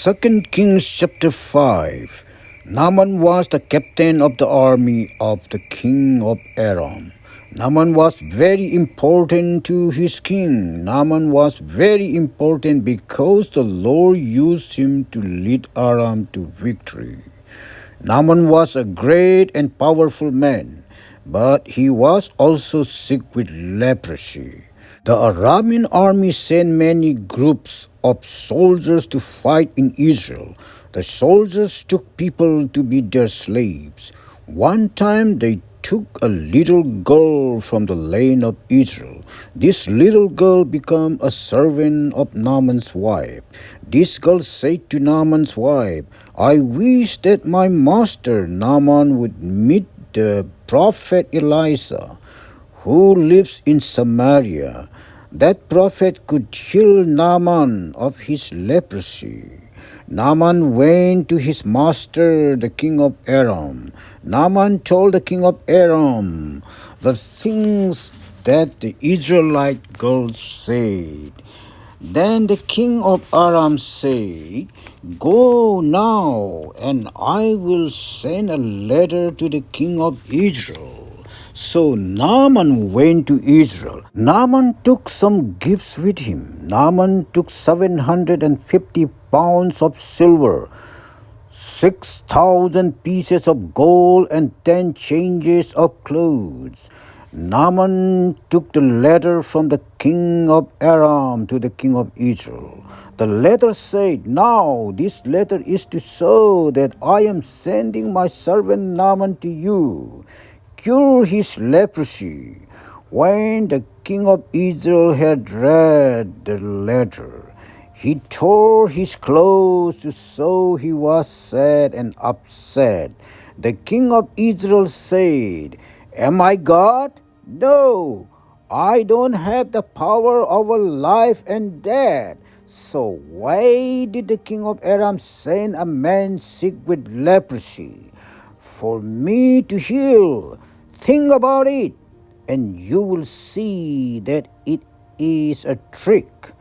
2 Kings chapter 5. Naaman was the captain of the army of the king of Aram. Naaman was very important to his king. Naaman was very important because the Lord used him to lead Aram to victory. Naaman was a great and powerful man, but he was also sick with leprosy. The Aramean army sent many groups of soldiers to fight in Israel. The soldiers took people to be their slaves. One time they took a little girl from the land of Israel. This little girl became a servant of Naaman's wife. This girl said to Naaman's wife, "I wish that my master Naaman would meet the prophet Elisha, who lives in Samaria. That prophet could heal Naaman of his leprosy." Naaman went to his master, the king of Aram. Naaman told the king of Aram the things that the Israelite girls said. Then the king of Aram said, "Go now, and I will send a letter to the king of Israel." So Naaman went to Israel. Naaman took some gifts with him. Naaman took 750 pounds of silver, 6,000 pieces of gold, and 10 changes of clothes. Naaman took the letter from the king of Aram to the king of Israel. The letter said, "Now this letter is to show that I am sending my servant Naaman to you. Cure his leprosy." When the king of Israel had read the letter, he tore his clothes to show he was sad and upset. The king of Israel said, "Am I God? No, I don't have the power over life and death. So why did the king of Aram send a man sick with leprosy for me to heal? Think about it, and you will see that it is a trick.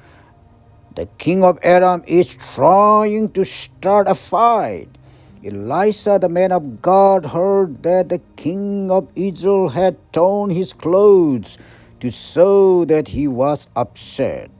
The king of Aram is trying to start a fight." Elisha, the man of God, heard that the king of Israel had torn his clothes to show that he was upset.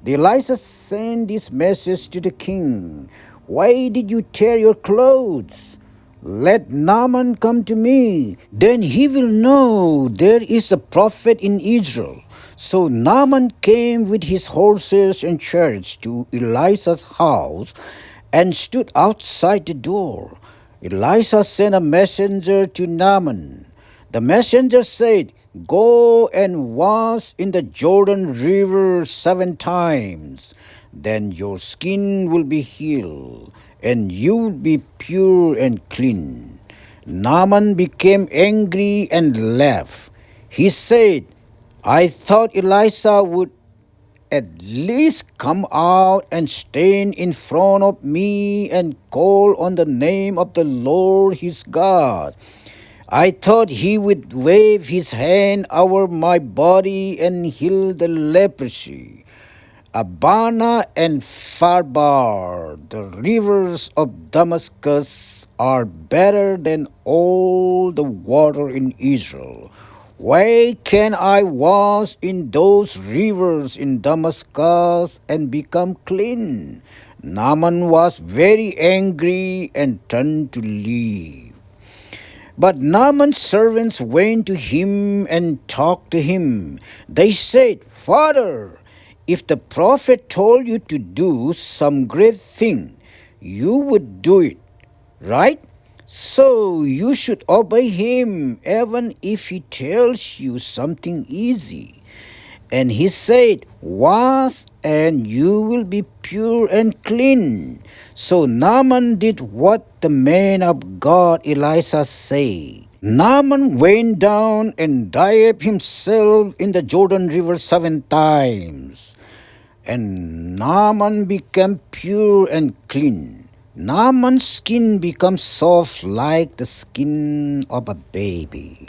Elisha sent this message to the king, "Why did you tear your clothes? Let Naaman come to me. Then he will know there is a prophet in Israel." So Naaman came with his horses and chariots to Elisha's house and stood outside the door. Elisha sent a messenger to Naaman. The messenger said, "Go and wash in the Jordan River 7 times. Then your skin will be healed, and you will be pure and clean." Naaman became angry and left. He said, "I thought Elisha would at least come out and stand in front of me and call on the name of the Lord his God. I thought he would wave his hand over my body and heal the leprosy. Abana and Farbar, the rivers of Damascus, are better than all the water in Israel. Why can I wash in those rivers in Damascus and become clean?" Naaman was very angry and turned to leave. But Naaman's servants went to him and talked to him. They said, "Father, if the prophet told you to do some great thing, you would do it, right? So you should obey him, even if he tells you something easy." And he said, "Wash, and you will be pure and clean." So Naaman did what the man of God Elisha said. Naaman went down and dipped himself in the Jordan River 7 times. And Naaman became pure and clean. Naaman's skin becomes soft like the skin of a baby.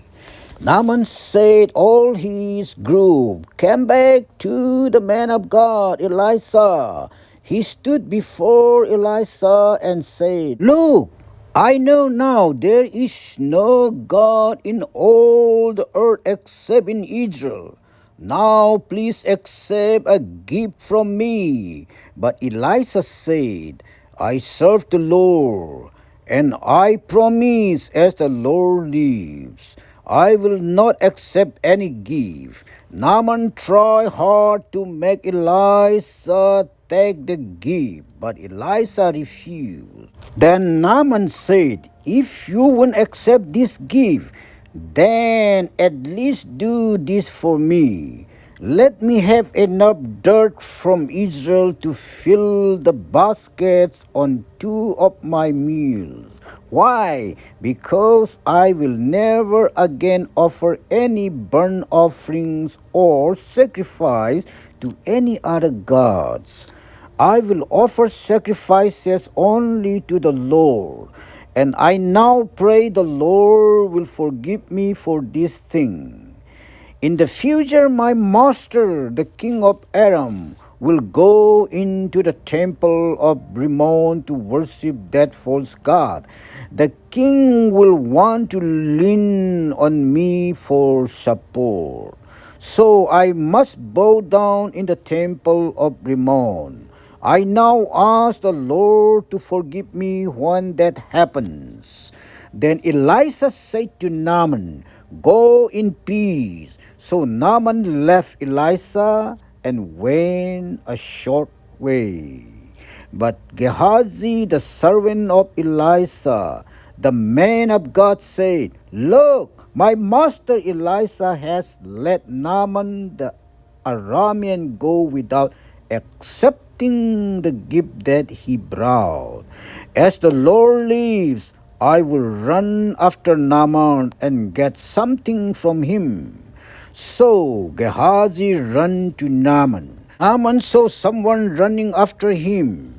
Naaman said all his group came back to the man of God, Elisha. he stood before Elisha and said, "Look, I know now there is no God in all the earth except in Israel. Now please accept a gift from me." But Elisha said, "I serve the Lord, and I promise as the Lord lives, I will not accept any gift." Naaman tried hard to make Elisha take the gift, but Elisha refused. Then Naaman said, "If you won't accept this gift, then at least do this for me. Let me have enough dirt from Israel to fill the baskets on 2 of my mules." Why? Because I will never again offer any burnt offerings or sacrifice to any other gods. I will offer sacrifices only to the Lord, and I now pray the Lord will forgive me for this thing. In the future, my master, the king of Aram, will go into the temple of Rimmon to worship that false god. The king will want to lean on me for support. So I must bow down in the temple of Rimmon. I now ask the Lord to forgive me when that happens." Then Elisha said to Naaman, "Go in peace." So Naaman left Elisha and went a short way. But Gehazi, the servant of Elisha, the man of God, said, "Look, my master Elisha has let Naaman the Aramean go without accepting the gift that he brought. As the Lord lives, I will run after Naaman and get something from him." So Gehazi ran to Naaman. Naaman saw someone running after him.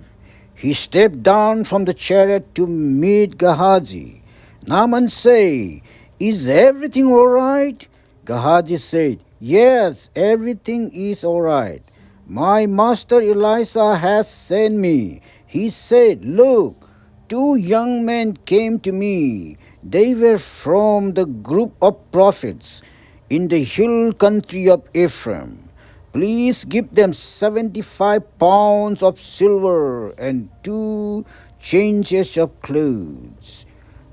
He stepped down from the chariot to meet Gehazi. Naaman said, "Is everything all right?" Gehazi said, "Yes, everything is all right. My master Elisha has sent me." He said, "Look, 2 young men came to me. They were from the group of prophets in the hill country of Ephraim. Please give them 75 pounds of silver and 2 changes of clothes."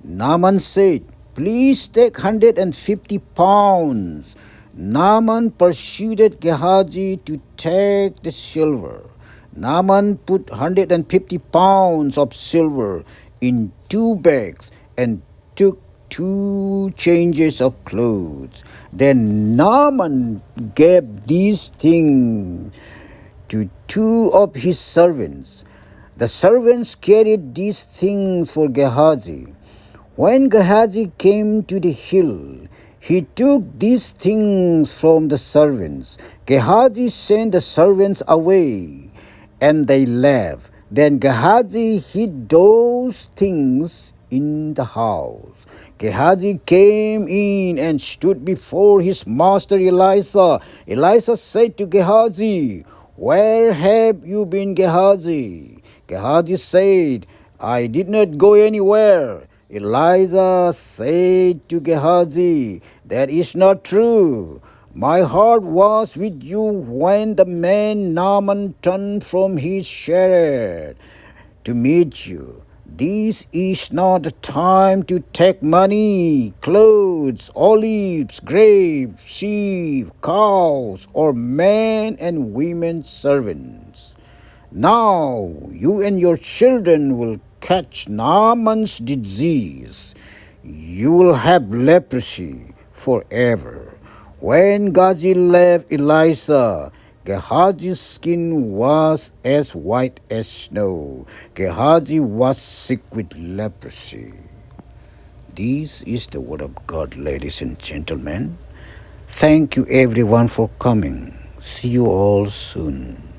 Naaman said, "Please take 150 pounds." Naaman persuaded Gehazi to take the silver. Naaman put 150 pounds of silver in 2 bags and took 2 changes of clothes. Then Naaman gave these things to 2 of his servants. The servants carried these things for Gehazi. When Gehazi came to the hill, he took these things from the servants. Gehazi sent the servants away, and they left. Then Gehazi hid those things in the house. Gehazi came in and stood before his master Elisha. Elisha said to Gehazi, "Where have you been, Gehazi?" Gehazi said, "I did not go anywhere." Elisha said to Gehazi, "That is not true. My heart was with you when the man Naaman turned from his chariot to meet you. This is not the time to take money, clothes, olives, grapes, sheep, cows, or men and women servants. Now you and your children will catch Naaman's disease. You will have leprosy forever." When Gehazi left Elisha, Gehazi's skin was as white as snow. Gehazi was sick with leprosy. This is the word of God, ladies and gentlemen. Thank you everyone for coming. See you all soon.